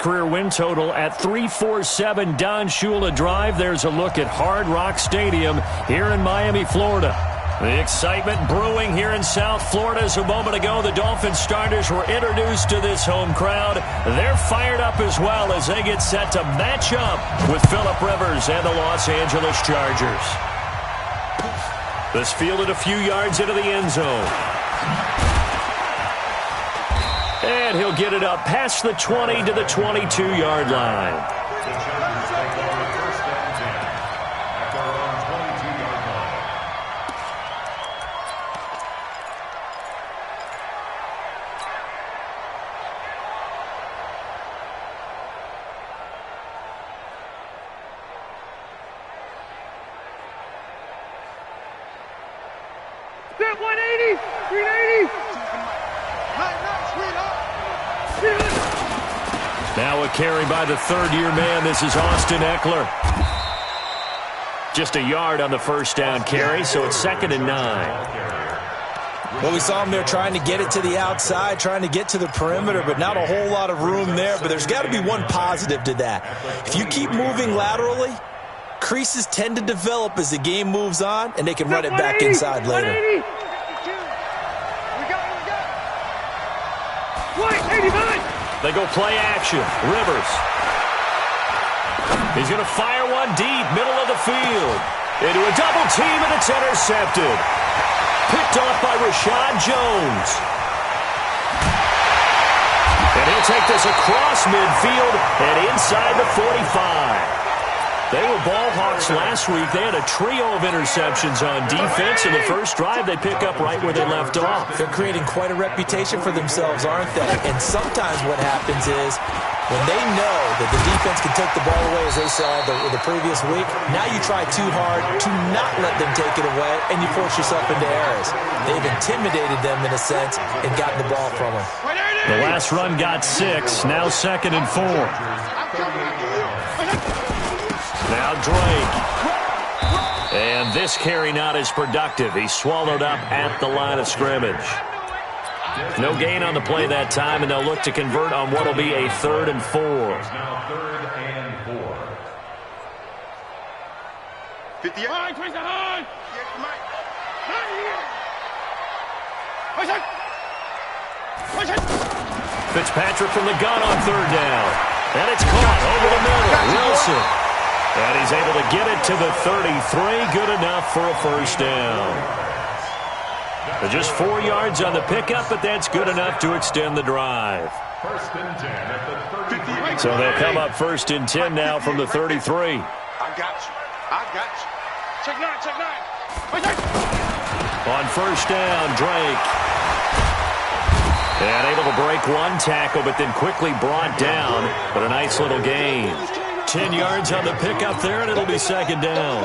career win total at 347 Don Shula Drive. There's a look at Hard Rock Stadium here in Miami, Florida. The excitement brewing here in South Florida as a moment ago the Dolphins starters were introduced to this home crowd. They're fired up as well as they get set to match up with Phillip Rivers and the Los Angeles Chargers. This fielded a few yards into the end zone. And he'll get it up past the 20 to the 22-yard line. Now a carry by the third-year man. This is Austin Eckler. Just a yard on the first down carry, so it's 2nd and 9. Well, we saw him there trying to get it to the outside, trying to get to the perimeter, but not a whole lot of room there. But there's got to be one positive to that. If you keep moving laterally, creases tend to develop as the game moves on, and they can run it back inside later. 89. They go play action. Rivers. He's going to fire one deep, middle of the field. Into a double team, and it's intercepted. Picked off by Rashad Jones. And he'll take this across midfield and inside the 45. They were ball hawks last week. They had a trio of interceptions on defense. In the first drive, they pick up right where they left off. They're creating quite a reputation for themselves, aren't they? And sometimes what happens is when they know that the defense can take the ball away, as they saw the previous week, now you try too hard to not let them take it away, and you force yourself into errors. They've intimidated them in a sense and gotten the ball from them. The last run got 6. Now 2nd and 4. Now Drake. And this carry not as productive. He's swallowed up at the line of scrimmage. No gain on the play that time, and they'll look to convert on what will be a 3rd and 4. 50 yards. Fitzpatrick from the gun on 3rd down. And it's caught over the middle. Wilson. And he's able to get it to the 33. Good enough for a first down. Just 4 yards on the pickup, but that's good enough to extend the drive. So they'll come up 1st and 10 now from the 33. I got you. Check 9. On 1st down, Drake. And able to break one tackle, but then quickly brought down. But a nice little gain. 10 yards on the pickup there, and it'll be 2nd down.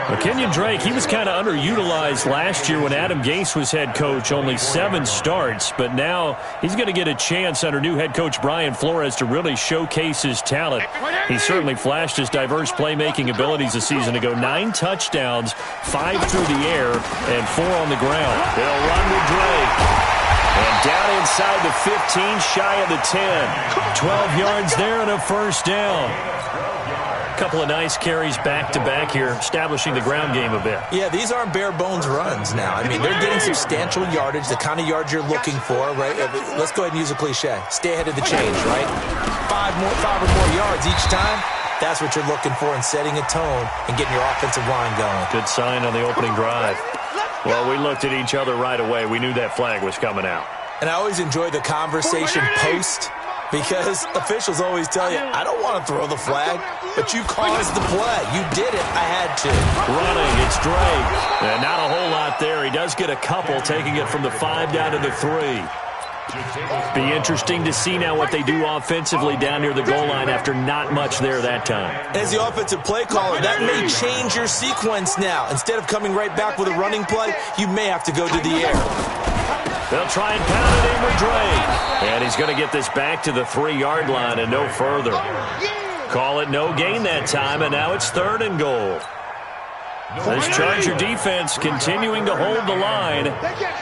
Well, Kenyon Drake, he was kind of underutilized last year when Adam Gase was head coach. Only 7 starts, but now he's going to get a chance under new head coach Brian Flores to really showcase his talent. He certainly flashed his diverse playmaking abilities a season ago. 9 touchdowns, 5 through the air, and 4 on the ground. They'll run with Drake. And down inside the 15, shy of the 10. 12 yards there and a first down. A couple of nice carries back-to-back here, establishing the ground game a bit. Yeah, these aren't bare-bones runs now. I mean, they're getting substantial yardage, the kind of yards you're looking for, right? Let's go ahead and use a cliche. Stay ahead of the change, right? 5 or more yards each time. That's what you're looking for in setting a tone and getting your offensive line going. Good sign on the opening drive. Well, we looked at each other right away. We knew that flag was coming out. And I always enjoy the conversation post because officials always tell you, I don't want to throw the flag, but you caused the play. You did it. I had to. Running, it's Drake. And not a whole lot there. He does get a couple, taking it from the 5 down to the 3. Be interesting to see now what they do offensively down near the goal line after not much there that time. As the offensive play caller, that may change your sequence now. Instead of coming right back with a running play, you may have to go to the air. They'll try and pound it in with Drake. And he's going to get this back to the 3-yard line and no further. Call it no gain that time, and now it's 3rd and goal. This Charger defense continuing to hold the line.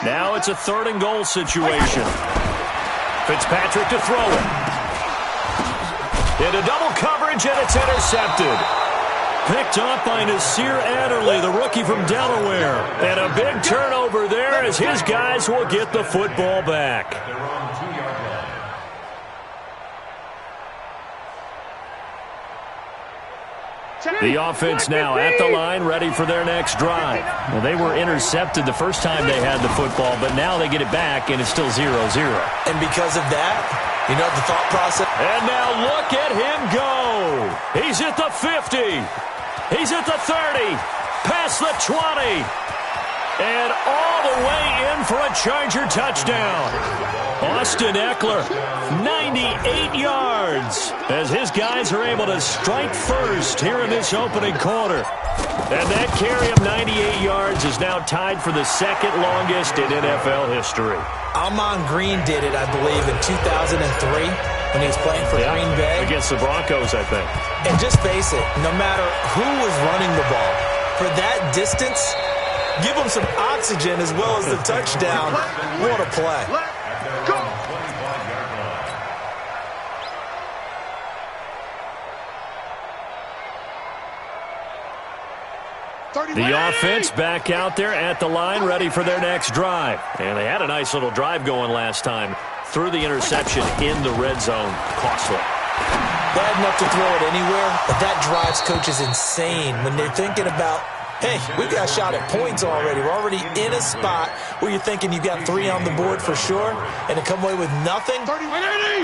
Now it's a 3rd and goal situation. Fitzpatrick to throw it. Into double coverage, and it's intercepted. Picked off by Nasir Adderley, the rookie from Delaware. And a big turnover there as his guys will get the football back. The offense now at the line, ready for their next drive. Well, they were intercepted the first time they had the football, but now they get it back, and it's still 0-0. And because of that, you know the thought process? And now look at him go. He's at the 50. He's at the 30. Past the 20. And all the way in for a Charger touchdown. Austin Eckler, 98 yards, as his guys are able to strike first here in this opening quarter. And that carry of 98 yards is now tied for the second longest in NFL history. Amon Green did it, I believe, in 2003 when he was playing for Green Bay. Against the Broncos, I think. And just face it, no matter who was running the ball, for that distance, give them some oxygen as well as the touchdown. What a play. Go. The offense back out there at the line, ready for their next drive. And they had a nice little drive going last time. Threw the interception in the red zone. Costly. Bad enough to throw it anywhere, but that drives coaches insane when they're thinking about, hey, we got a shot at points already. We're already in a spot where you're thinking you got 3 on the board for sure, and to come away with nothing,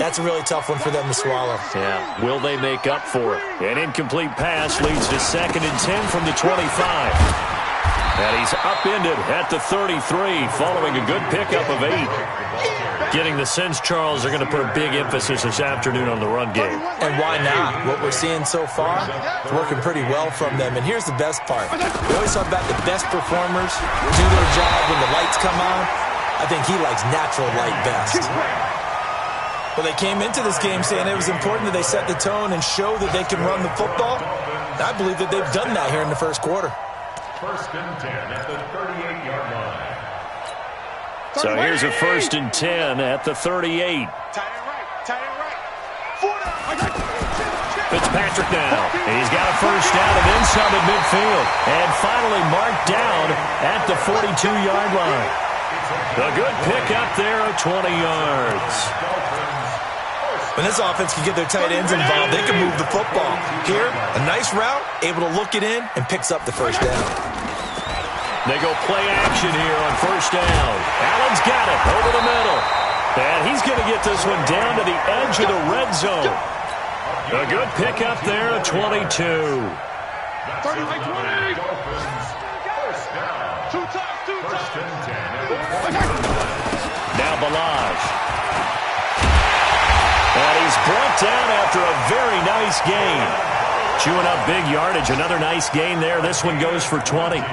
that's a really tough one for them to swallow. Yeah, will they make up for it? An incomplete pass leads to 2nd and 10 from the 25. And he's upended at the 33 following a good pickup of 8. Getting the sense, Charles, they're going to put a big emphasis this afternoon on the run game. And why not? What we're seeing so far is working pretty well from them. And here's the best part. We always talk about the best performers do their job when the lights come on. I think he likes natural light best. Well, they came into this game saying it was important that they set the tone and show that they can run the football. I believe that they've done that here in the first quarter. 1st and 10 at the 38-yard line. So here's a 1st and 10 at the 38. Tight end right. Fitzpatrick now. He's got a first down and then some at midfield. And finally marked down at the 42-yard line. A good pickup there of 20 yards. When this offense can get their tight ends involved, they can move the football. Here, a nice route, able to look it in, and picks up the first down. They go play action here on 1st down. Allen's got it over the middle. And he's going to get this one down to the edge of the red zone. A good pickup there at 22. 20. Now Balaj. And he's brought down after a very nice gain. Chewing up big yardage. Another nice gain there. This one goes for 20.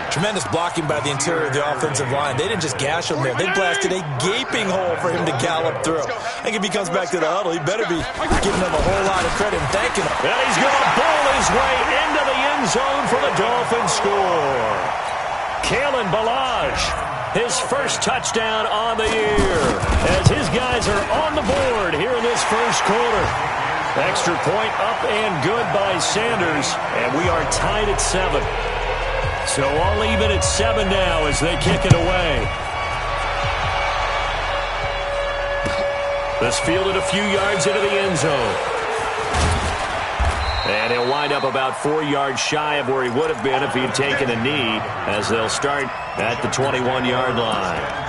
Tremendous blocking by the interior of the offensive line. They didn't just gash him there. They blasted a gaping hole for him to gallop through. I think if he comes back to the huddle, he better be giving them a whole lot of credit and thanking them. And he's going to bowl his way into the end zone for the Dolphins score. Kalen Balaj, his first touchdown on the year, as his guys are on the board here in this first quarter. Extra point up and good by Sanders, and we are tied at 7. So all even at 7 now as they kick it away. This fielded a few yards into the end zone. And he'll wind up about 4 yards shy of where he would have been if he had taken a knee, as they'll start at the 21-yard line.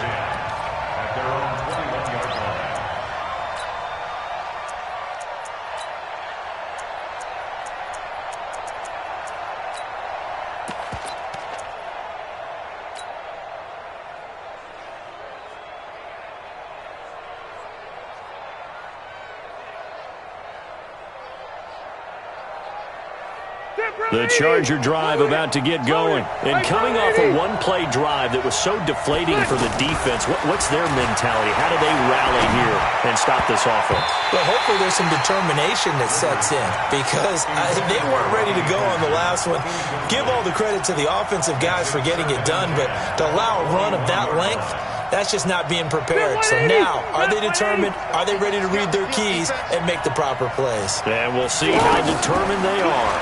The Charger drive about to get going. And coming off a one-play drive that was so deflating for the defense, what's their mentality? How do they rally here and stop this offense? Well, hopefully there's some determination that sets in, because they weren't ready to go on the last one. Give all the credit to the offensive guys for getting it done, but to allow a run of that length, That's just not being prepared. So now, are they determined? Are they ready to read their keys and make the proper plays? And we'll see how determined they are.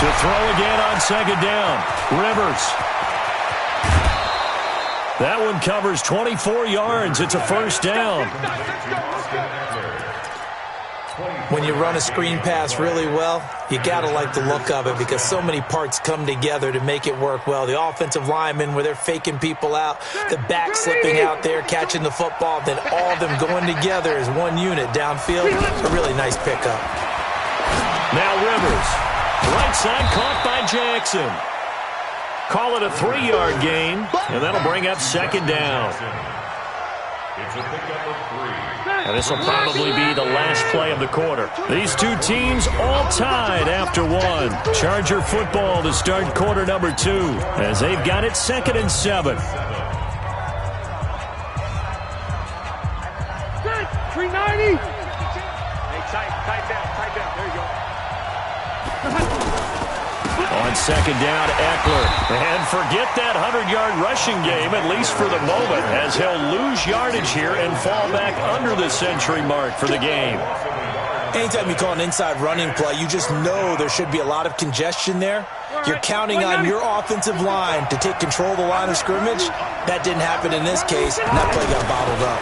To throw again on second down. Rivers. That one covers 24 yards. It's a first down. When you run a screen pass really well, you got to like the look of it because so many parts come together to make it work well. The offensive linemen, where they're faking people out, the back slipping out there, catching the football, then all of them going together as one unit downfield. A really nice pickup. Now Rivers. Right side caught by Jackson. Call it a 3-yard gain, and that'll bring up second down. It's a pickup of 3. And this will probably be the last play of the quarter. These two teams all tied after one. Charger football to start quarter number 2 as they've got it 2nd and 7. 390. Hey, tight down. There you go. On second down, Eckler. And forget that 100-yard rushing game, at least for the moment, as he'll lose yardage here and fall back under the century mark for the game. Anytime you call an inside running play, you just know there should be a lot of congestion there. You're counting on your offensive line to take control of the line of scrimmage. That didn't happen in this case, and that play got bottled up.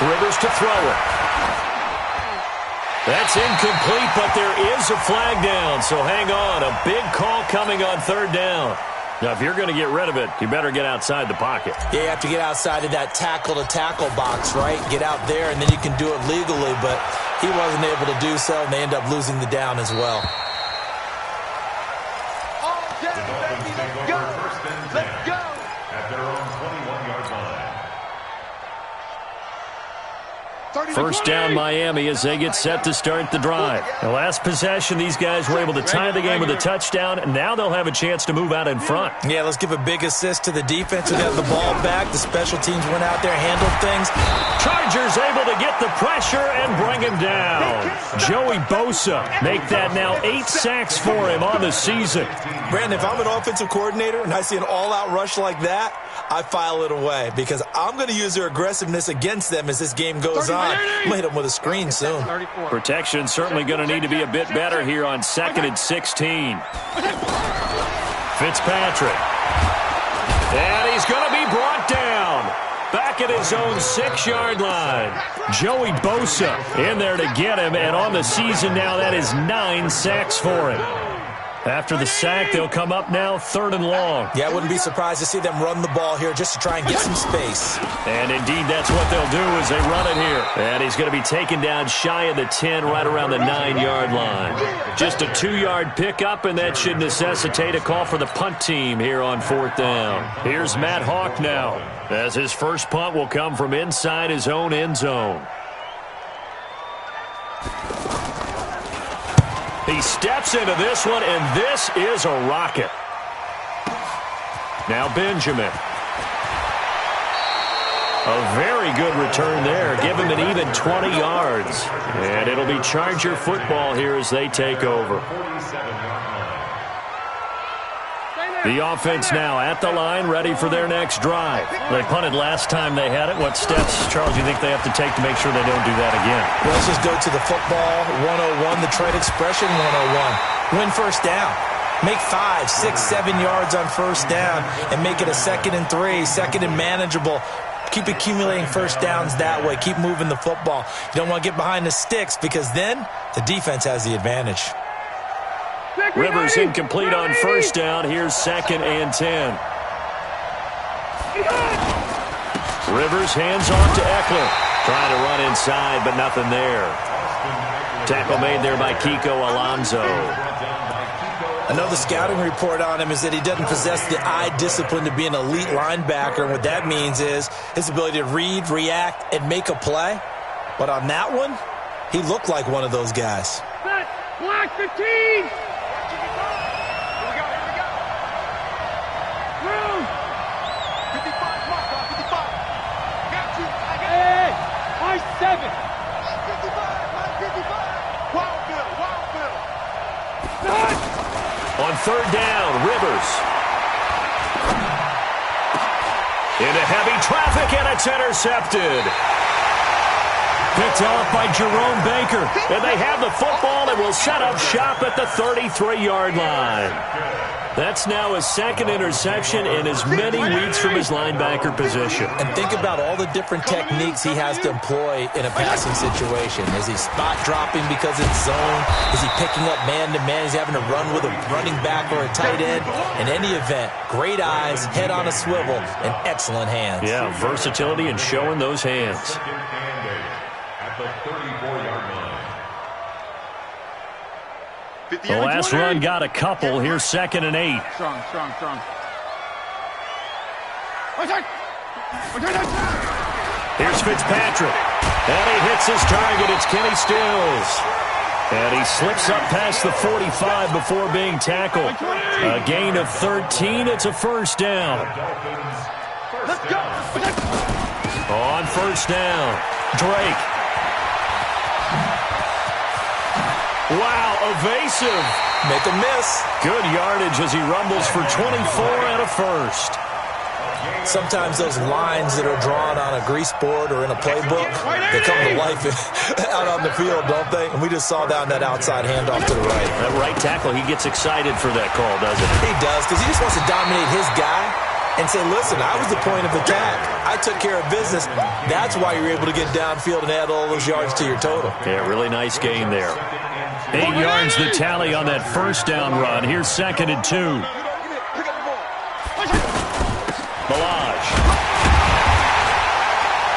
Rivers to throw it. That's incomplete, but there is a flag down, so hang on. A big call coming on third down. Now, if you're going to get rid of it, you better get outside the pocket. Yeah, you have to get outside of that tackle-to-tackle box, right? Get out there, and then you can do it legally, but he wasn't able to do so, and they end up losing the down as well. Let's go. At their own 21-yard line. First down Miami as they get set to start the drive. The last possession, these guys were able to tie the game with a touchdown, and now they'll have a chance to move out in front. Yeah, let's give a big assist to the defense who got the ball back. The special teams went out there, handled things. Chargers able to get the pressure and bring him down. Joey Bosa make that now 8 sacks for him on the season. Brandon, if I'm an offensive coordinator and I see an all-out rush like that, I file it away because I'm going to use their aggressiveness against them as this game goes on. I'm going to hit them with a screen soon. Protection certainly going to need to be a bit better here on 2nd and 16. Fitzpatrick. And he's going to be brought down. Back at his own 6-yard line. Joey Bosa in there to get him, and on the season now that is 9 sacks for him. After the sack, they'll come up now 3rd and long. Yeah, I wouldn't be surprised to see them run the ball here just to try and get some space. And indeed, that's what they'll do as they run it here. And he's going to be taken down shy of the 10, right around the 9-yard line. Just a 2-yard pickup, and that should necessitate a call for the punt team here on 4th down. Here's Matt Hawk now, as his first punt will come from inside his own end zone. He steps into this one, and this is a rocket. Now Benjamin. A very good return there. Give him an even 20 yards. And it'll be Charger football here as they take over. The offense now at the line, ready for their next drive. They punted last time they had it. What steps, Charles, do you think they have to take to make sure they don't do that again? Well, let's just go to the football 101, the trade expression 101. Win first down. Make 5, 6, 7 yards on first down and make it a 2nd and 3, 2nd and manageable. Keep accumulating first downs that way. Keep moving the football. You don't want to get behind the sticks because then the defense has the advantage. Rivers incomplete on first down. Here's 2nd and 10. Rivers hands off to Eckler. Trying to run inside, but nothing there. Tackle made there by Kiko Alonso. Another scouting report on him is that he doesn't possess the eye discipline to be an elite linebacker. And what that means is his ability to read, react, and make a play. But on that one, he looked like one of those guys. Block 15. On third down, Rivers. Into heavy traffic, and it's intercepted. Picked off by Jerome Baker. And they have the football and will set up shop at the 33-yard line. That's now his second interception in as many weeks from his linebacker position. And think about all the different techniques he has to employ in a passing situation. Is he spot dropping because it's zone? Is he picking up man-to-man? Is he having to run with a running back or a tight end? In any event, great eyes, head on a swivel, and excellent hands. Yeah, versatility and showing those hands. At the 34-yard line. The last run got a couple. Here's 2nd and 8. Strong. Here's Fitzpatrick. And he hits his target. It's Kenny Stills. And he slips up past the 45 before being tackled. A gain of 13. It's a first down. Let's go. On first down, Drake. Wow, evasive. Make a miss. Good yardage as he rumbles for 24 and a first. Sometimes those lines that are drawn on a grease board or in a playbook, they come to life out on the field, don't they? And we just saw down that outside handoff to the right. That right tackle, he gets excited for that call, doesn't he? He does, because he just wants to dominate his guy and say, listen, I was the point of attack. I took care of business. That's why you're able to get downfield and add all those yards to your total. Yeah, really nice gain there. 8 yards the tally on that first down run. Here's 2nd and 2. Balazs.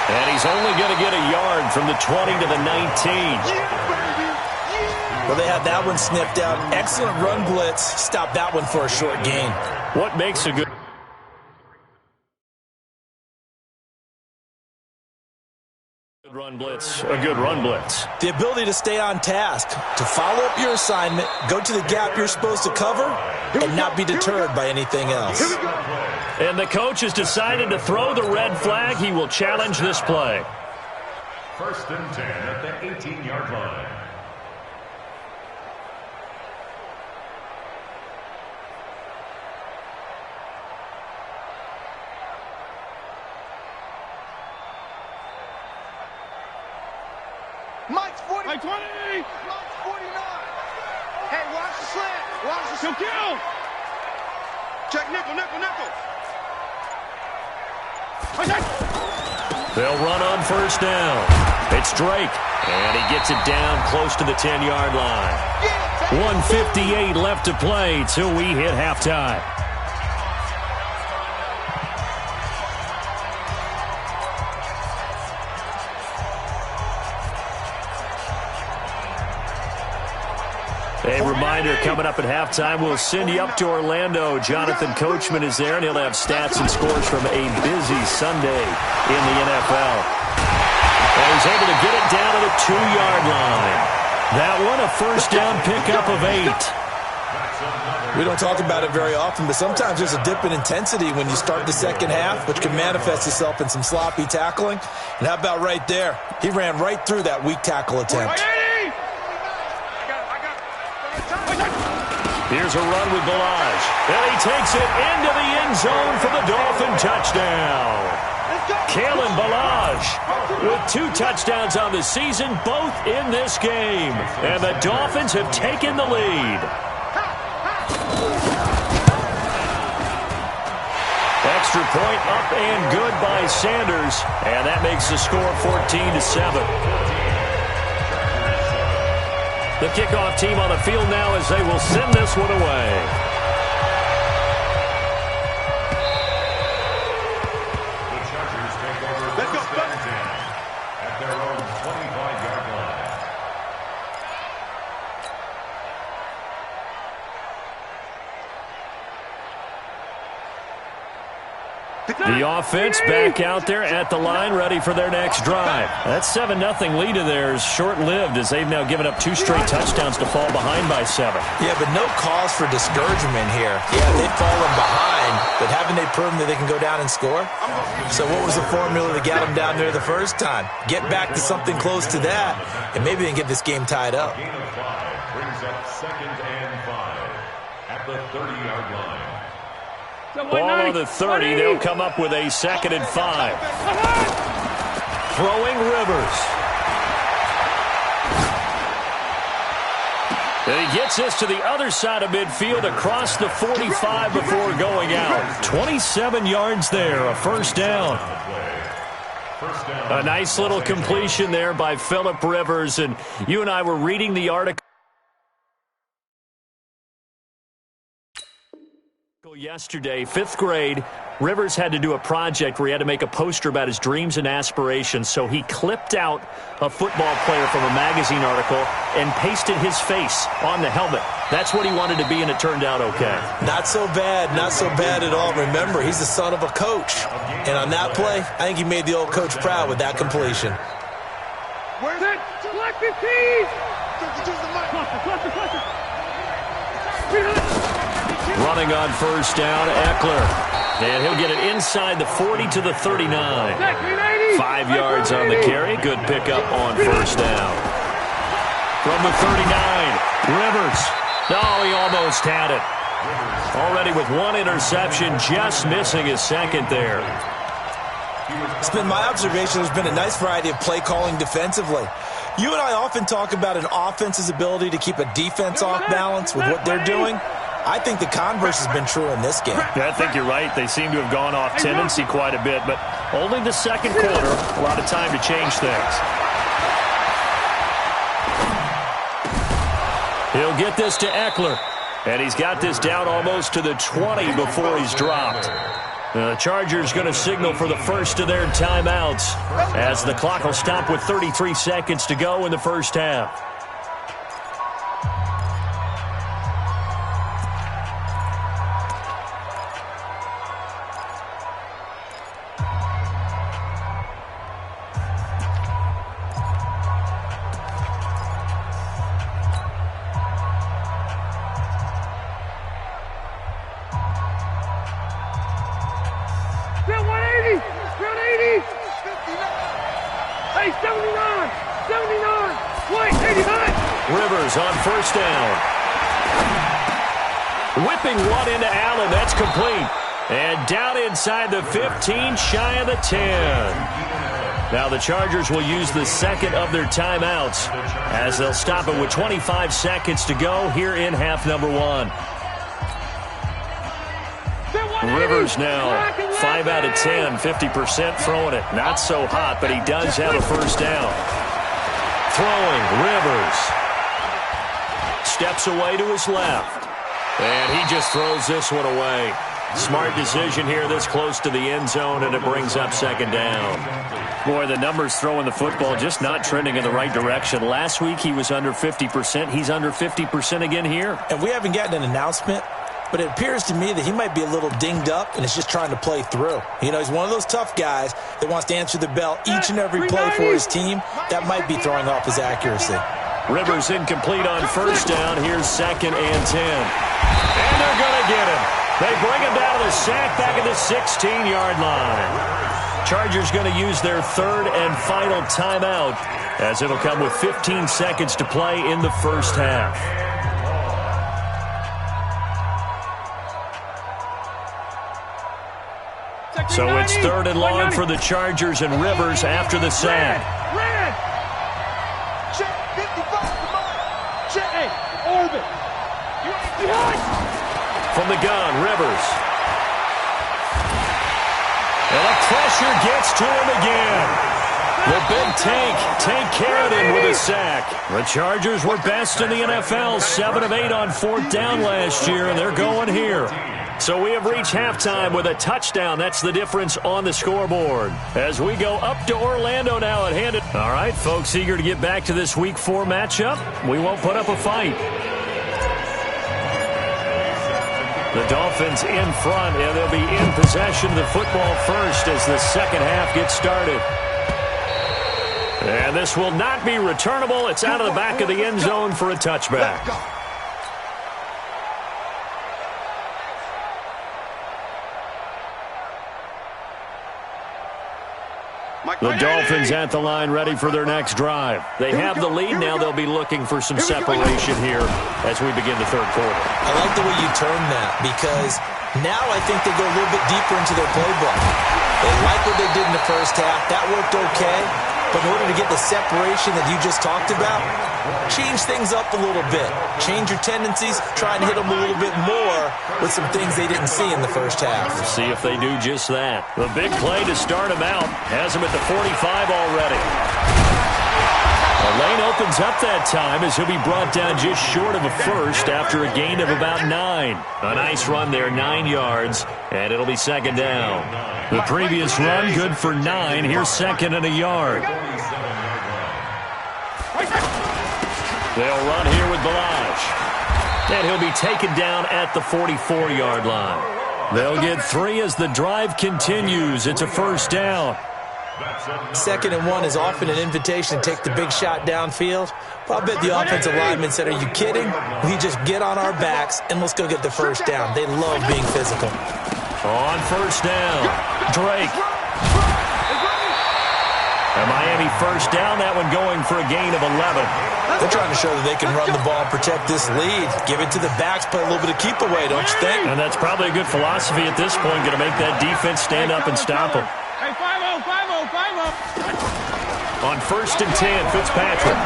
And he's only going to get a yard from the 20 to the 19. Well, they had that one sniffed out. Excellent run blitz. Stop that one for a short gain. What makes a good run blitz? A good run blitz. The ability to stay on task, to follow up your assignment, go to the gap you're supposed to cover, and not be deterred by anything else. And the coach has decided to throw the red flag. He will challenge this play. 1st and 10 at the 18-yard line. Mike's 40. Mike 20. Mike's 49. Hey, watch the slant. Watch the slant. Kill. Check nickel. They'll run on first down. It's Drake. And he gets it down close to the 10-yard line. 1:58 left to play till we hit halftime. A reminder, coming up at halftime, we'll send you up to Orlando. Jonathan Coachman is there, and he'll have stats and scores from a busy Sunday in the NFL. And he's able to get it down to the 2-yard line. That one, a first down pickup of 8. We don't talk about it very often, but sometimes there's a dip in intensity when you start the second half, which can manifest itself in some sloppy tackling. And how about right there? He ran right through that weak tackle attempt. Here's a run with Balazs. And he takes it into the end zone for the Dolphin touchdown. Kalen Balazs with 2 touchdowns on the season, both in this game. And the Dolphins have taken the lead. Extra point up and good by Sanders. And that makes the score 14-7. The kickoff team on the field now as they will send this one away. The Chargers take over first and 10 at their own 25-yard line. The offense back out there at the line, ready for their next drive. That 7-0 lead of theirs short-lived as they've now given up 2 straight touchdowns to fall behind by 7. Yeah, but no cause for discouragement here. Yeah, they've fallen behind, but haven't they proven that they can go down and score? So what was the formula that got them down there the first time? Get back to something close to that, and maybe they can get this game tied up. Gain of 5 brings up 2nd and 5 at the 30-yard line. Ball on the 30. They'll come up with a 2nd and 5. Throwing Rivers. And he gets this to the other side of midfield across the 45 before going out. 27 yards there, a first down. A nice little completion there by Phillip Rivers. And you and I were reading the article yesterday, 5th grade. Rivers had to do a project where he had to make a poster about his dreams and aspirations, so he clipped out a football player from a magazine article and pasted his face on the helmet. That's what he wanted to be, and it turned out okay. Not so bad at all. Remember, he's the son of a coach. And on that play, I think he made the old coach proud with that completion. Where's it? Black 15! Running on first down, Eckler. And he'll get it inside the 40 to the 39. 5 yards on the carry. Good pickup on first down. From the 39, Rivers. Oh, he almost had it. Already with 1 interception, just missing his 2nd there. It's been my observation there's been a nice variety of play calling defensively. You and I often talk about an offense's ability to keep a defense off balance with what they're doing. I think the converse has been true in this game. Yeah, I think you're right. They seem to have gone off tendency quite a bit, but only the 2nd quarter, a lot of time to change things. He'll get this to Eckler, and he's got this down almost to the 20 before he's dropped. The Chargers going to signal for the first of their timeouts as the clock will stop with 33 seconds to go in the first half. Rivers on first down. Whipping one into Allen. That's complete. And down inside the 15, shy of the 10. Now the Chargers will use the 2nd of their timeouts as they'll stop it with 25 seconds to go here in half number 1. Rivers now 5 out of 10, 50% throwing it. Not so hot, but he does have a first down. Throwing, Rivers. Steps away to his left. And he just throws this one away. Smart decision here this close to the end zone, and it brings up 2nd down. Boy, the numbers throwing the football just not trending in the right direction. Last week he was under 50%. He's under 50% again here. And we haven't gotten an announcement, but it appears to me that he might be a little dinged up and is just trying to play through. You know, he's one of those tough guys that wants to answer the bell each and every play for his team. That might be throwing off his accuracy. Rivers incomplete on first down. Here's 2nd and 10. And they're going to get him. They bring him down to the sack back at the 16-yard line. Chargers going to use their 3rd and final timeout as it'll come with 15 seconds to play in the first half. So it's 3rd and long for the Chargers, and Rivers after the sack. Check 55, come on. Check, orbit. From the gun, Rivers. And the pressure gets to him again. The big Tank carried him with a sack. The Chargers were best in the NFL, 7 of 8 on 4th down last year, and they're going here. So we have reached halftime with a touchdown. That's the difference on the scoreboard. As we go up to Orlando now at hand. All right, folks, eager to get back to this Week 4 matchup. We won't put up a fight. The Dolphins in front, and they'll be in possession of the football first as the second half gets started. And this will not be returnable. It's out of the back of the end zone for a touchback. The Dolphins at the line ready for their next drive. They have the lead. Now they'll be looking for some separation here as we begin the third quarter. I like the way you term that because Now I think they go a little bit deeper into their playbook. They like what they did in the first half. That worked okay. But in order to get the separation that you just talked about, change things up a little bit. Change your tendencies, try and hit them a little bit more with some things they didn't see in the first half. We'll see if they do just that. The big play to start him out has him at the 45 already. The lane opens up that time as he'll be brought down just short of a first after a gain of about 9. A nice run there, 9 yards, and it'll be second down. The previous run, good for 9. Here's second and a yard. They'll run here with Balaj. And he'll be taken down at the 44-yard line. They'll get 3 as the drive continues. It's a first down. 2nd and 1 is often an invitation to take the big shot downfield. But I bet the offensive lineman said, are you kidding? We just get on our backs and let's go get the first down. They love being physical. On first down, Drake. And Miami first down, that one going for a gain of 11. They're trying to show that they can run the ball, protect this lead, give it to the backs, play a little bit of keep away, don't you think? And that's probably a good philosophy at this point, going to make that defense stand up and stop them. Hey, 5-0, 5-0, 5-0. On first and 10, Fitzpatrick.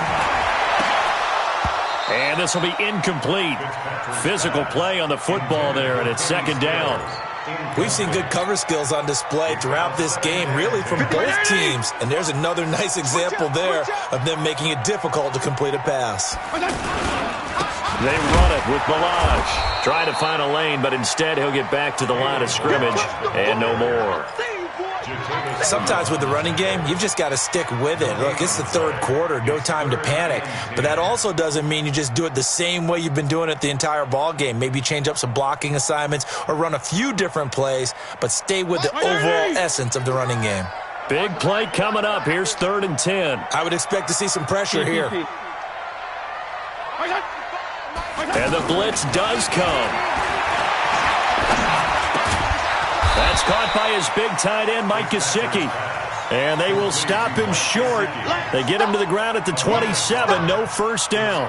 And this will be incomplete. Physical play on the football there, and it's second down. We've seen good cover skills on display throughout this game, really from both teams. And there's another nice example there of them making it difficult to complete a pass. They run it with Balaj. Trying to find a lane, but instead he'll get back to the line of scrimmage and no more. Sometimes with the running game, you've just got to stick with it. Look, it's the third quarter, no time to panic. But that also doesn't mean you just do it the same way you've been doing it the entire ball game. Maybe change up some blocking assignments or run a few different plays, but stay with the overall essence of the running game. Big play coming up. Here's 3rd and 10. I would expect to see some pressure here. And the blitz does come. That's caught by his big tight end, Mike Gesicki. And they will stop him short. They get him to the ground at the 27. No first down.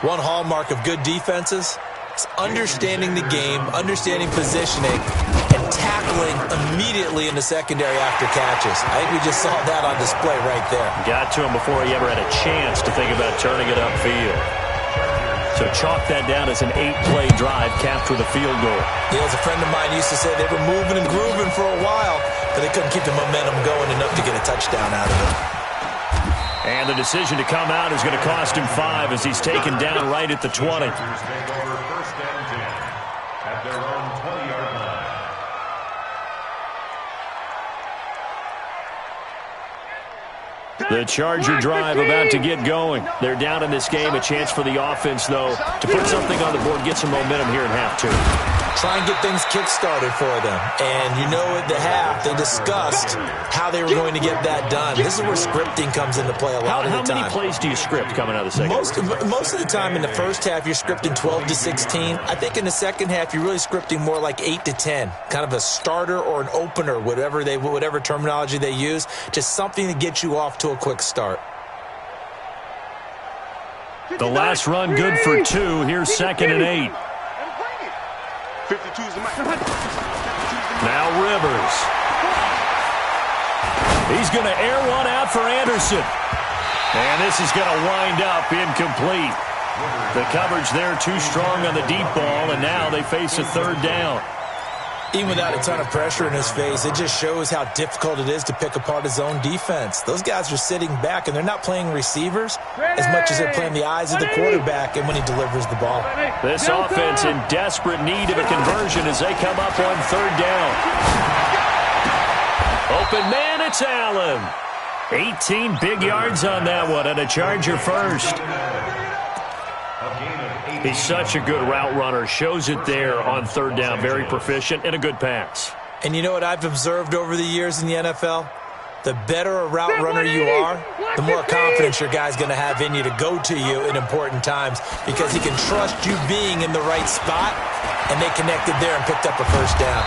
One hallmark of good defenses is understanding the game, understanding positioning, and tackling immediately in the secondary after catches. I think we just saw that on display right there. Got to him before he ever had a chance to think about turning it upfield. So chalk that down as an 8-play drive, capped with a field goal. Yeah, as a friend of mine used to say, they were moving and grooving for a while, but they couldn't keep the momentum going enough to get a touchdown out of it. And the decision to come out is going to cost him 5 as he's taken down right at the 20. Take over first and 10 at their own 20-yard line. The Charger drive about to get going. They're down in this game. A chance for the offense, though, to put something on the board, get some momentum here in half 2. Try and get things kick-started for them. And you know at the half, they discussed how they were going to get that done. This is where scripting comes into play a lot of the time. How many plays do you script coming out of the second? Most of the time in the first half, you're scripting 12 to 16. I think in the second half, you're really scripting more like 8 to 10. Kind of a starter or an opener, whatever terminology they use. Just something to get you off to a quick start. The last run good for 2. Here's 2nd and 8. 52's the mic. Now Rivers. He's going to air one out for Anderson. And this is going to wind up incomplete. The coverage there too strong on the deep ball, and now they face a 3rd down. Even without a ton of pressure in his face, it just shows how difficult it is to pick apart his own defense. Those guys are sitting back, and they're not playing receivers as much as they're playing the eyes of the quarterback and when he delivers the ball. This offense in desperate need of a conversion as they come up on 3rd down. Open man, it's Allen. 18 big yards on that one, and a Charger first. He's such a good route runner. Shows it there on 3rd down. Very proficient and a good pass. And you know what I've observed over the years in the NFL? The better a route runner you are, the more confidence your guy's going to have in you to go to you in important times because he can trust you being in the right spot, and they connected there and picked up a first down.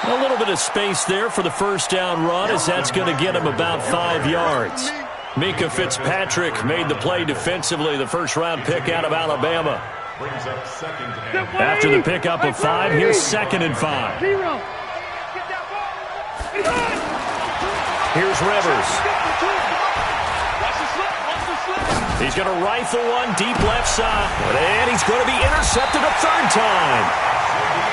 A little bit of space there for the first down run as that's going to get him about 5 yards. Mika Fitzpatrick made the play defensively, the first-round pick out of Alabama. Brings up second and After the pickup of 5, here's 2nd and 5. Here's Rivers. He's going to rifle one deep left side. And he's going to be intercepted a 3rd time.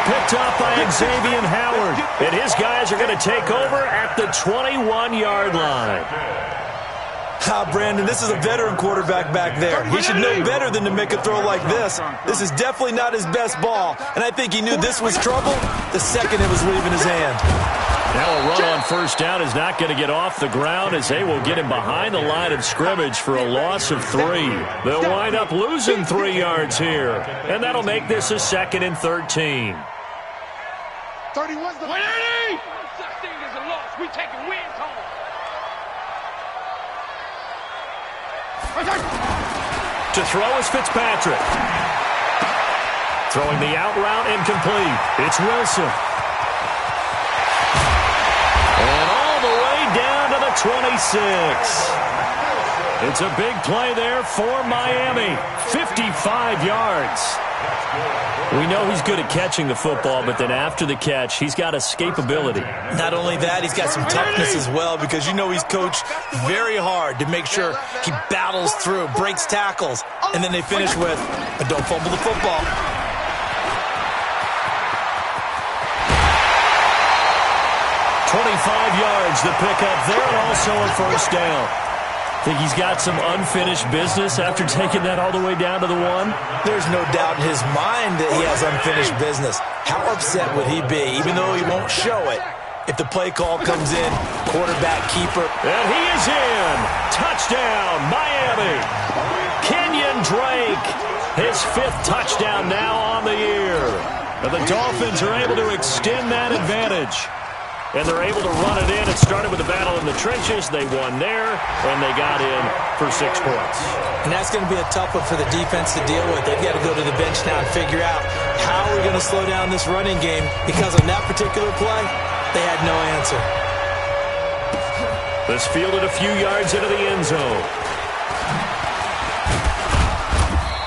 Picked up by Xavier Howard. And his guys are going to take over at the 21-yard line. Brandon, this is a veteran quarterback back there. He should know better than to make a throw like this. This is definitely not his best ball, and I think he knew this was trouble the second it was leaving his hand. Now a run on 1st down is not going to get off the ground as they will get him behind the line of scrimmage for a loss of 3. They'll wind up losing 3 yards here, and that'll make this a 2nd and 13. 31's the 180! Such thing as a loss. We taking wins home. To throw is Fitzpatrick. Throwing the out route incomplete. It's Wilson. And all the way down to the 26. It's a big play there for Miami. 55 yards. We know he's good at catching the football, but then after the catch, he's got escapability. Not only that, he's got some toughness as well, because you know he's coached very hard to make sure he battles through, breaks tackles, and then they finish with, but don't fumble the football. yards the pickup there, and also a 1st down. Think he's got some unfinished business after taking that all the way down to the 1? There's no doubt in his mind that he has unfinished business. How upset would he be, even though he won't show it, if the play call comes in, quarterback keeper? And he is in. Touchdown, Miami. Kenyon Drake, his 5th touchdown now on the year. And the Dolphins are able to extend that advantage. And they're able to run it in. It started with a battle in the trenches. They won there, and they got in for 6 points. And that's going to be a tough one for the defense to deal with. They've got to go to the bench now and figure out how we're going to slow down this running game, because on that particular play, they had no answer. This fielded a few yards into the end zone.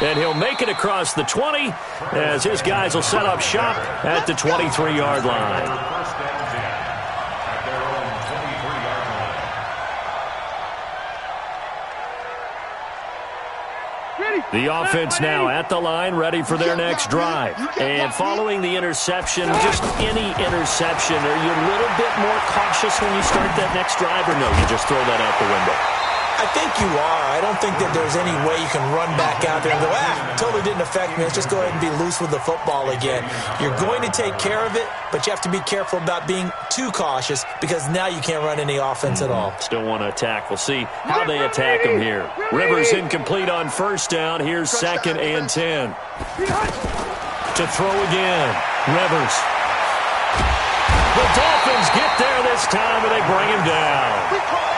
And he'll make it across the 20 as his guys will set up shop at the 23-yard line. The offense now at the line, ready for their next drive. And following the interception, just any interception, are you a little bit more cautious when you start that next drive, or no, you just throw that out the window? I think you are. I don't think that there's any way you can run back out there and go, totally didn't affect me. Let's just go ahead and be loose with the football again. You're going to take care of it, but you have to be careful about being too cautious, because now you can't run any offense at all. Still want to attack. We'll see how they attack him here. Rivers incomplete on 1st down. Here's 2nd and 10. To throw again. Rivers. The Dolphins get there this time, and they bring him down.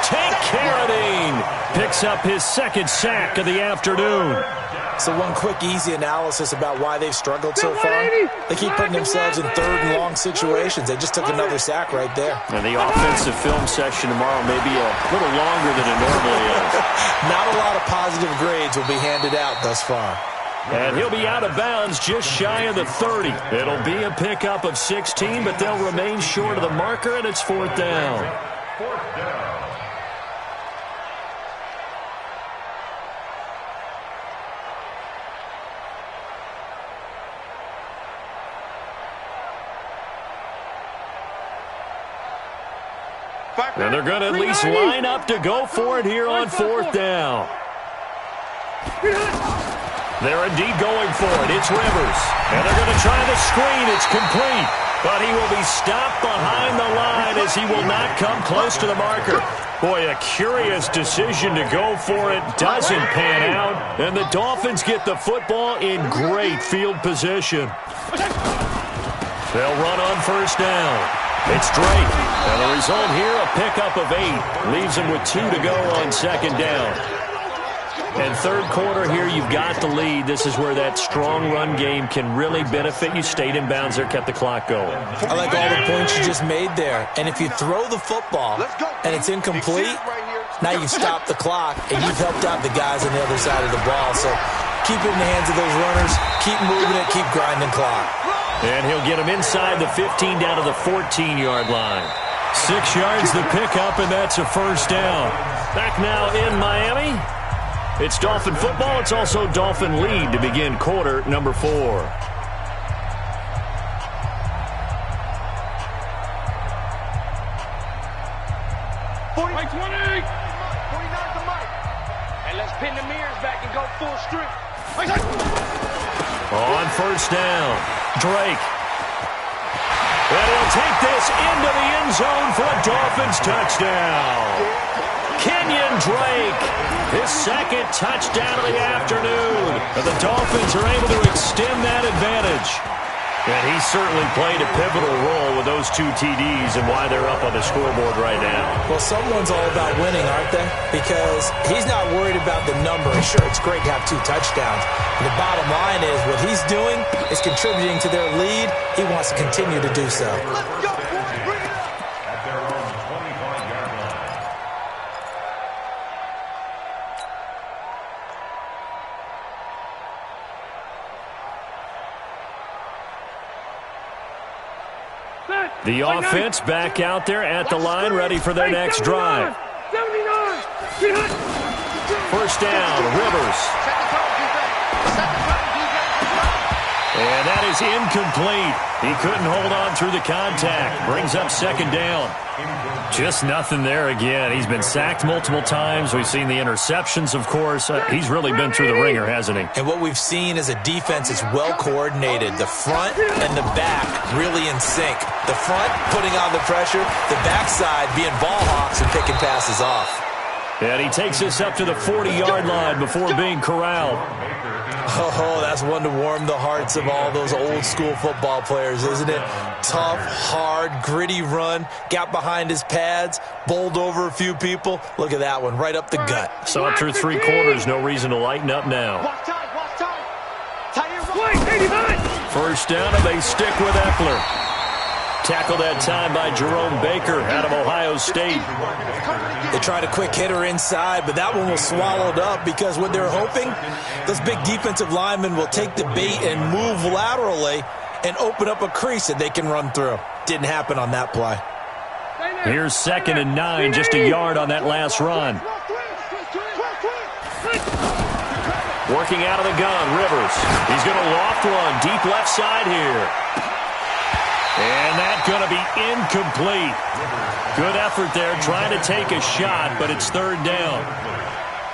Tank Carradine picks up his 2nd sack of the afternoon. So one quick, easy analysis about why they've struggled so far. They keep putting themselves in 3rd and long situations. They just took another sack right there. And the offensive film session tomorrow may be a little longer than it normally is. Not a lot of positive grades will be handed out thus far. And he'll be out of bounds just shy of the 30. It'll be a pickup of 16, but they'll remain short of the marker, and it's 4th down. 4th down. And they're going to at least line up to go for it here on 4th down. They're indeed going for it. It's Rivers. And they're going to try the screen. It's complete. But he will be stopped behind the line as he will not come close to the marker. Boy, a curious decision to go for it. Doesn't pan out. And the Dolphins get the football in great field position. They'll run on 1st down. It's Drake. And the result here, a pickup of 8. Leaves him with 2 to go on 2nd down. And 3rd quarter here, you've got the lead. This is where that strong run game can really benefit you. Stayed in bounds there, kept the clock going. I like all the points you just made there. And if you throw the football and it's incomplete, now you've stopped the clock and you've helped out the guys on the other side of the ball. So keep it in the hands of those runners, keep moving it, keep grinding clock. And he'll get him inside the 15 down to the 14-yard line. 6 yards the pickup, and that's a first down. Back now in Miami. It's Dolphin football. It's also Dolphin lead to begin quarter number 4. 20. 49 to Mike. And let's pin the mirrors back and go full strength. On first down, Drake. And he'll take this into the end zone for a Dolphins touchdown. Kenyon Drake, his second touchdown of the afternoon. And the Dolphins are able to extend that advantage. And he certainly played a pivotal role with those 2 TDs and why they're up on the scoreboard right now. Well, someone's all about winning, aren't they? Because he's not worried about the number. Sure, it's great to have 2 touchdowns. And the bottom line is what he's doing is contributing to their lead. He wants to continue to do so. Let's go, boys. Bring it up. At their own 25-yard line. The offense back out there at the line, ready for their next drive. 79. First down, Rivers. And that is incomplete. He couldn't hold on through the contact. Brings up second down. Just nothing there again. He's been sacked multiple times. We've seen the interceptions, of course. He's really been through the ringer, hasn't he? And what we've seen is a defense that's well coordinated. The front and the back really in sync. The front putting on the pressure. The backside being ball hawks and picking passes off. And he takes us up to the 40-yard line before being corralled. Oh, that's one to warm the hearts of all those old-school football players, isn't it? Tough, hard, gritty run. Got behind his pads, bowled over a few people. Look at that one, right up the gut. Saw it through 3 quarters. No reason to lighten up now. Watch time, watch time. Tie your right. First down, and they stick with Eckler. Tackled that time by Jerome Baker out of Ohio State. They tried a quick hitter inside, but that one was swallowed up because what they're hoping, those big defensive linemen will take the bait and move laterally and open up a crease that they can run through. Didn't happen on that play. Here's 2nd and 9, just a yard on that last run. Working out of the gun, Rivers. He's going to loft one deep left side here. And that's going to be incomplete. Good effort there, trying to take a shot, but it's 3rd down.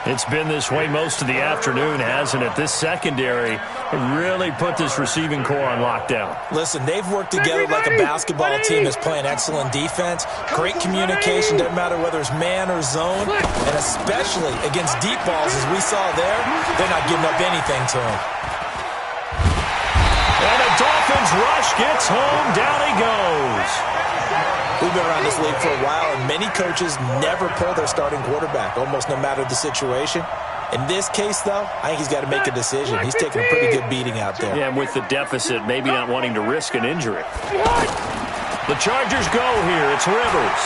It's been this way most of the afternoon, hasn't it? This secondary really put this receiving core on lockdown. Listen, they've worked together like a basketball team that's playing excellent defense. Great communication, doesn't matter whether it's man or zone. And especially against deep balls, as we saw there, they're not giving up anything to them. And the Dolphins rush gets home. Down he goes. We've been around this league for a while, and many coaches never pull their starting quarterback, almost no matter the situation. In this case, though, I think he's got to make a decision. He's taking a pretty good beating out there. Yeah, and with the deficit, maybe not wanting to risk an injury. The Chargers go here. It's Rivers.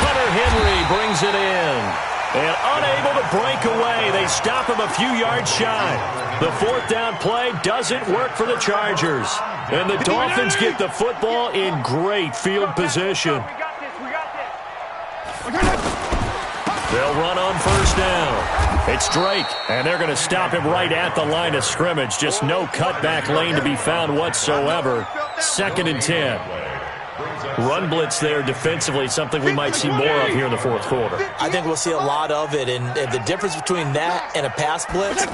Hunter Henry brings it in. And unable to break away, they stop him a few yards shy. The 4th down play doesn't work for the Chargers. And the Dolphins get the football in great field position. They'll run on first down. It's Drake, and they're going to stop him right at the line of scrimmage. Just no cutback lane to be found whatsoever. 2nd and 10. Run blitz there defensively, something we might see more of here in the 4th quarter. I think we'll see a lot of it, and the difference between that and a pass blitz,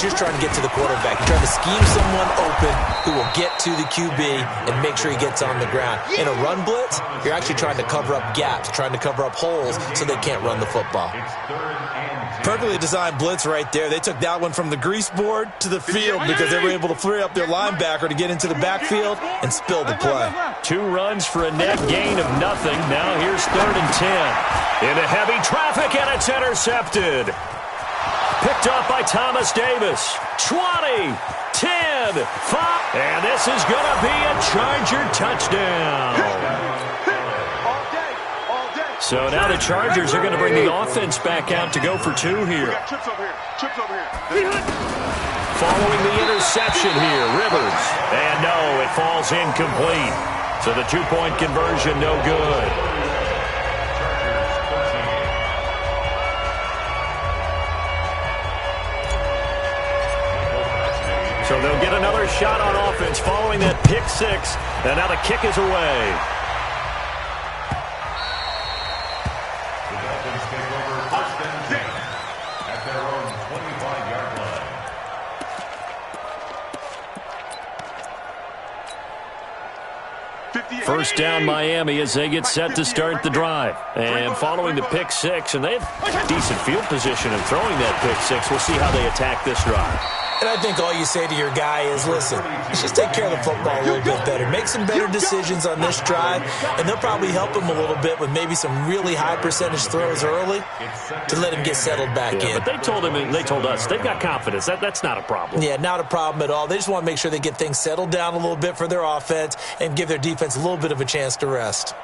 you're trying to get to the quarterback. You're trying to scheme someone open who will get to the QB and make sure he gets on the ground. In a run blitz, you're actually trying to cover up gaps, trying to cover up holes so they can't run the football. Perfectly designed blitz right there. They took that one from the grease board to the field because they were able to free up their linebacker to get into the backfield and spill the play. 2 runs for a net gain of nothing. Now here's 3rd and 10. Into heavy traffic, and it's intercepted. Picked up by Thomas Davis. 20, 10, 5. And this is going to be a Charger touchdown. So now the Chargers are going to bring the offense back out to go for two here. Chips over here. Chips over here. Following the interception here, Rivers. And no, it falls incomplete. So the two-point conversion, no good. So they'll get another shot on offense following that pick six. And now the kick is away. The Dolphins take over first and 10 at their own 25-yard line. First down Miami as they get set to start the drive. And following the pick six, and they have decent field position in throwing that pick six. We'll see how they attack this drive. And I think all you say to your guy is, listen, just take care of the football a little bit better. Make some better decisions on this drive, and they'll probably help him a little bit with maybe some really high percentage throws early to let him get settled back in. But they told him, and they told us, they've got confidence. That's not a problem. Yeah, not a problem at all. They just want to make sure they get things settled down a little bit for their offense and give their defense a little bit of a chance to rest.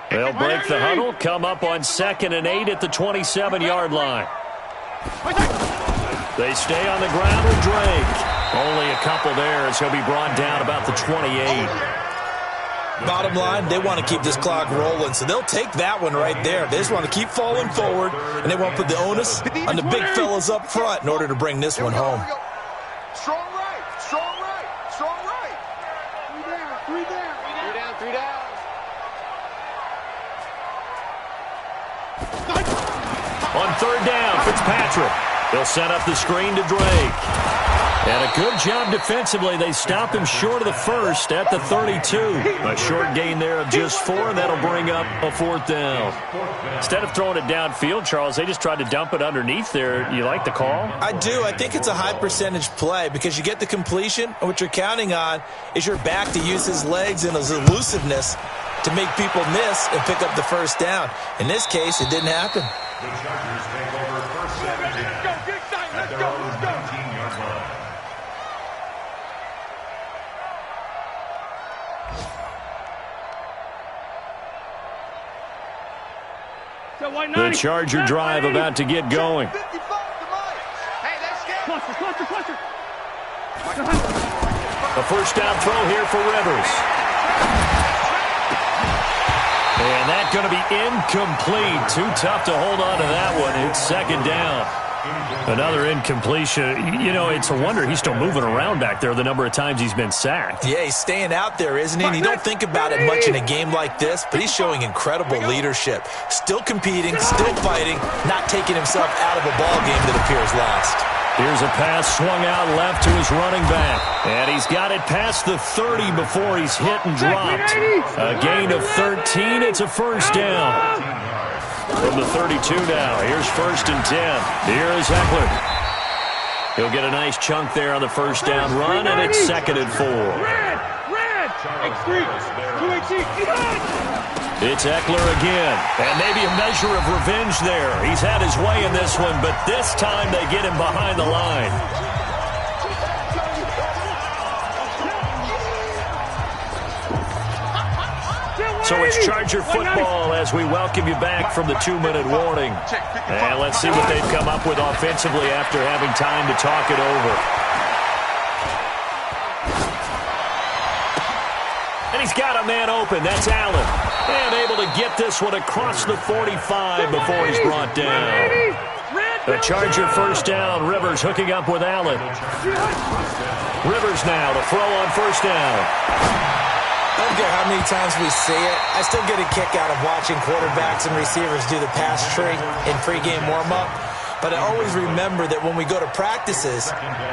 They'll break the huddle, come up on 2nd and 8 at the 27-yard line. They stay on the ground with Drake. Only a couple there as he'll be brought down about the 28. Bottom line, they want to keep this clock rolling, so they'll take that one right there. They just want to keep falling forward, and they want to put the onus on the big fellas up front in order to bring this one home. Strong right. Strong right. Strong right. Three down. Three down. On 3rd down, Fitzpatrick. They'll set up the screen to Drake. And a good job defensively. They stop him short of the first at the 32. A short gain there of just 4, and that'll bring up a 4th down. Instead of throwing it downfield, Charles, they just tried to dump it underneath there. You like the call? I do. I think it's a high percentage play because you get the completion, and what you're counting on is your back to use his legs and his elusiveness to make people miss and pick up the first down. In this case, it didn't happen. The Chargers take over first and 10 at their own 19-yard line. The Charger drive about to get going. A first down throw here for Rivers. And that's going to be incomplete. Too tough to hold on to that one. It's 2nd down. Another incompletion. You know, it's a wonder he's still moving around back there the number of times he's been sacked. Yeah, he's staying out there, isn't he? And you don't think about it much in a game like this, but he's showing incredible leadership. Still competing, still fighting, not taking himself out of a ball game that appears lost. Here's a pass swung out left to his running back. And he's got it past the 30 before he's hit and dropped. A gain of 13. It's a first down. From the 32 now. Here's 1st and 10. Here is Eckler. He'll get a nice chunk there on the first down run, and it's 2nd and 4. It's Eckler again, and maybe a measure of revenge there. He's had his way in this one, but this time they get him behind the line. So it's Charger football as we welcome you back from the 2-minute warning. And let's see what they've come up with offensively after having time to talk it over. And he's got a man open. That's Allen. And able to get this one across the 45 before he's brought down. A Charger first down. Rivers hooking up with Allen. Rivers now to throw on first down. I don't care how many times we see it. I still get a kick out of watching quarterbacks and receivers do the pass tree in pregame warm-up. But I always remember that when we go to practices,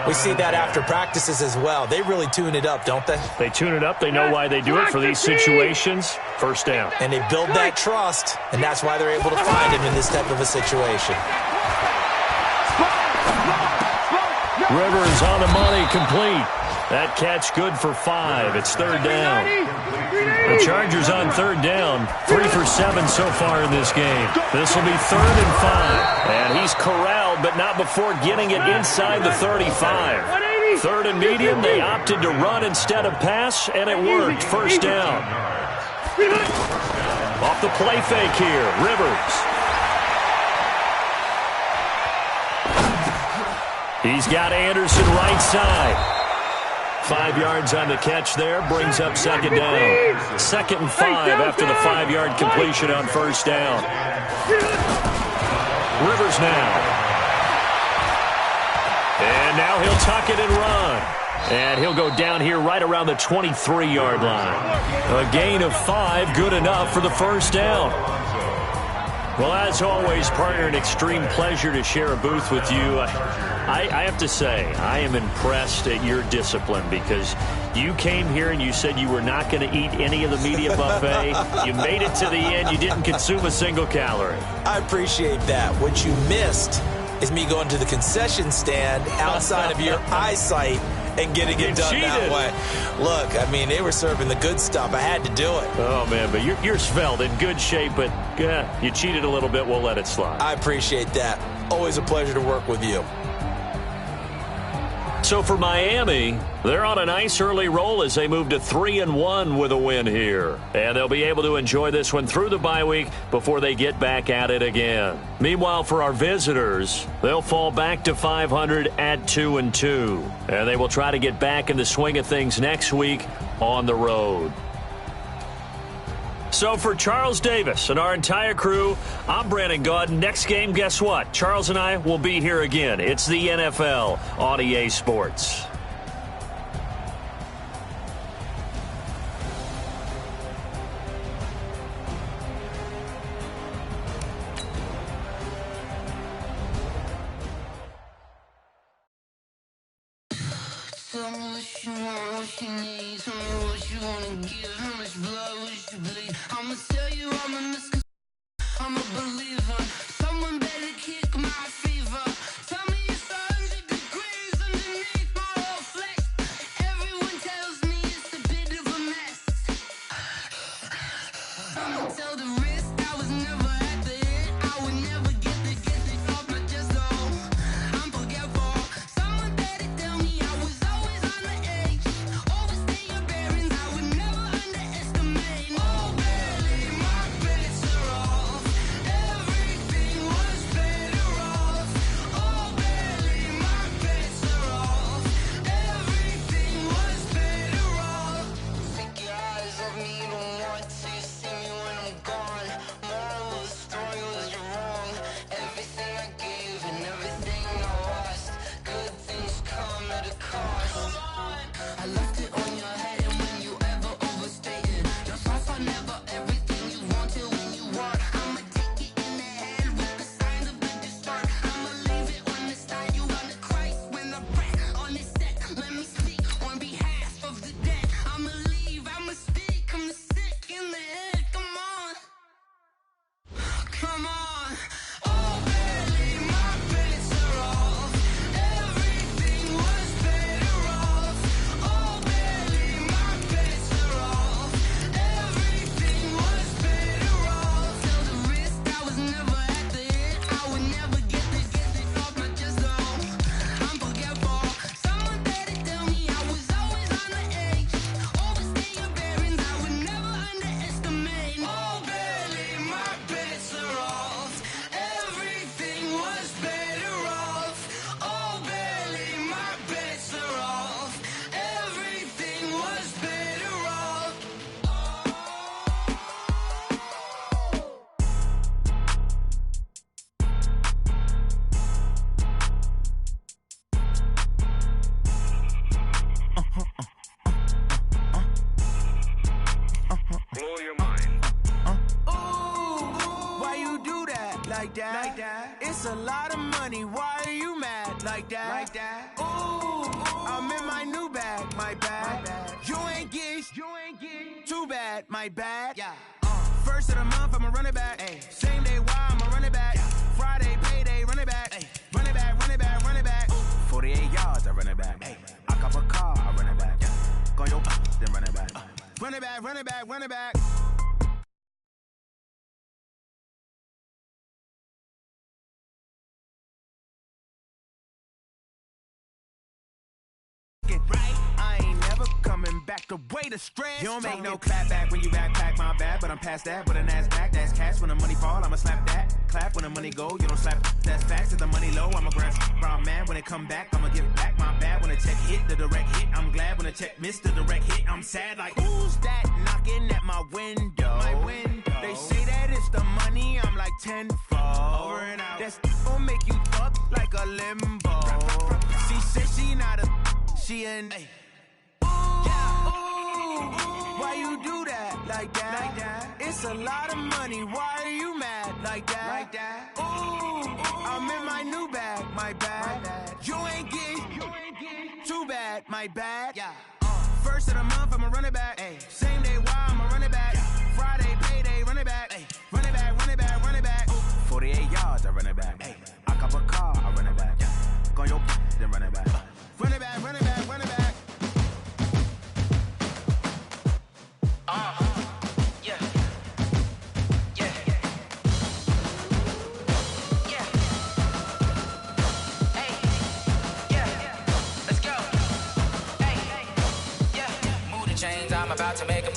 we see that after practices as well. They really tune it up, don't they? They tune it up. They know why they do it for these situations. First down. And they build that trust, and that's why they're able to find him in this type of a situation. Rivers on the money, complete. That catch good for 5. It's 3rd down. The Chargers on 3rd down. 3 for 7 so far in this game. This will be 3rd and 5. And he's corralled, but not before getting it inside the 35. 3rd and medium, they opted to run instead of pass, and it worked. First down. Off the play fake here, Rivers. He's got Anderson right side. 5 yards on the catch there, brings up second down. 2nd and 5 after the 5-yard completion on first down. Rivers now. And now he'll tuck it and run. And he'll go down here right around the 23-yard line. A gain of 5, good enough for the first down. Well, as always, partner, an extreme pleasure to share a booth with you. I have to say, I am impressed at your discipline because you came here and you said you were not going to eat any of the media buffet. You made it to the end. You didn't consume a single calorie. I appreciate that. What you missed is me going to the concession stand outside of your eyesight and getting it done that way. Look, I mean, they were serving the good stuff. I had to do it. Oh, man, but you're svelte, in good shape, but you cheated a little bit. We'll let it slide. I appreciate that. Always a pleasure to work with you. So for Miami, they're on a nice early roll as they move to 3-1 with a win here. And they'll be able to enjoy this one through the bye week before they get back at it again. Meanwhile, for our visitors, they'll fall back to 500 at 2-2. And they will try to get back in the swing of things next week on the road. So for Charles Davis and our entire crew, I'm Brandon Gaudin. Next game, guess what? Charles and I will be here again. It's the NFL on EA Sports. Tell me what you want, what you need. Tell me what you wanna give. How much blood would you bleed? I'ma tell you I'm a misconception. I'm a believer. Someone better kick my fever. Tell me it's 100 degrees underneath my whole flesh. Everyone tells me it's a bit of a mess. I'ma tell the risk I was never at the hit. I would never get it off my chest though. I'm forgetful. Someone better tell me I was always on the edge. Overstay your bearings, I would never underestimate. Oh, barely, my bets are off. Everything was better off. Oh, barely, my bets are off. Everything was better off. Take your eyes off me, you don't want to see me when I'm gone. Moral of the story was you're wrong. Everything I gave and everything I lost. Good things come at a cost. I left it on your head and when you ever overstated. Your thoughts are never everything you wanted when you want. I'ma take it in the head with the signs of the distort. I'ma leave it on the side. You on the Christ when the breath on this set. Let me speak on behalf of the dead. I'ma leave, I'ma speak. I'm the sick in the head. Come on. Come on. Oh, barely, my bets are off. Everything was better off. Oh, barely, my bets are off. Everything was better off. Tell the risk I was never at the hit. I would never get it off my chest though. I'm forgetful. Someone better tell me I was always on the edge. Overstay your bearings, I would never underestimate. Oh, barely, my bets are off. Everything was better off. Oh, barely, my bets are off. Everything was better off. Blow your mind. Why you do that? Like that? It's a lot of money. Why are you mad? Like that? Ooh, I'm in my new bag. My bad. You ain't get. Too bad. My bad. Yeah. First of the month, I'ma run it back. Same day, why I'ma run it back. Friday, payday, run it back. Run it back, run it back, run it back. 48 yards, I run it back. I cop a car, I run it back. Go your then run it back. Run it back, run it back, run it back. Right, I ain't never coming back the way away the stress. You don't make no clap back when you backpack, my bad, but I'm past that. With a NASDAQ, that's cash. When the money fall, I'ma slap that. Clap when the money go, you don't slap. That's facts. If the money low, I'ma grab brown man. When it come back, I'ma give back my bad. When the check hit, the direct hit, I'm glad. When the check missed the direct hit, I'm sad. Like, who's that knocking at my window? My window. They say that it's the money, I'm like tenfold. Over and out. That's gon' make you fuck like a limbo. She said she not a, she an. Why you do that like that? Like that? It's a lot of money. Why are you mad like that? Like that? Ooh, I'm in my new bag, my bad. You ain't get too bad, my bad. Yeah. First of the month, I'ma run it back. Ay. Same day, why I'ma run it back. Friday, payday, run it back. Ay. Run it back, run it back, run it back. 48 yards, I run it back. Ay. I cop a car, I run it back. Go on your then run it back. Run it back, run it back, run it back. Yeah. Yeah. Yeah. Hey. Yeah. Let's go. Hey. Yeah. Move the chains, I'm about to make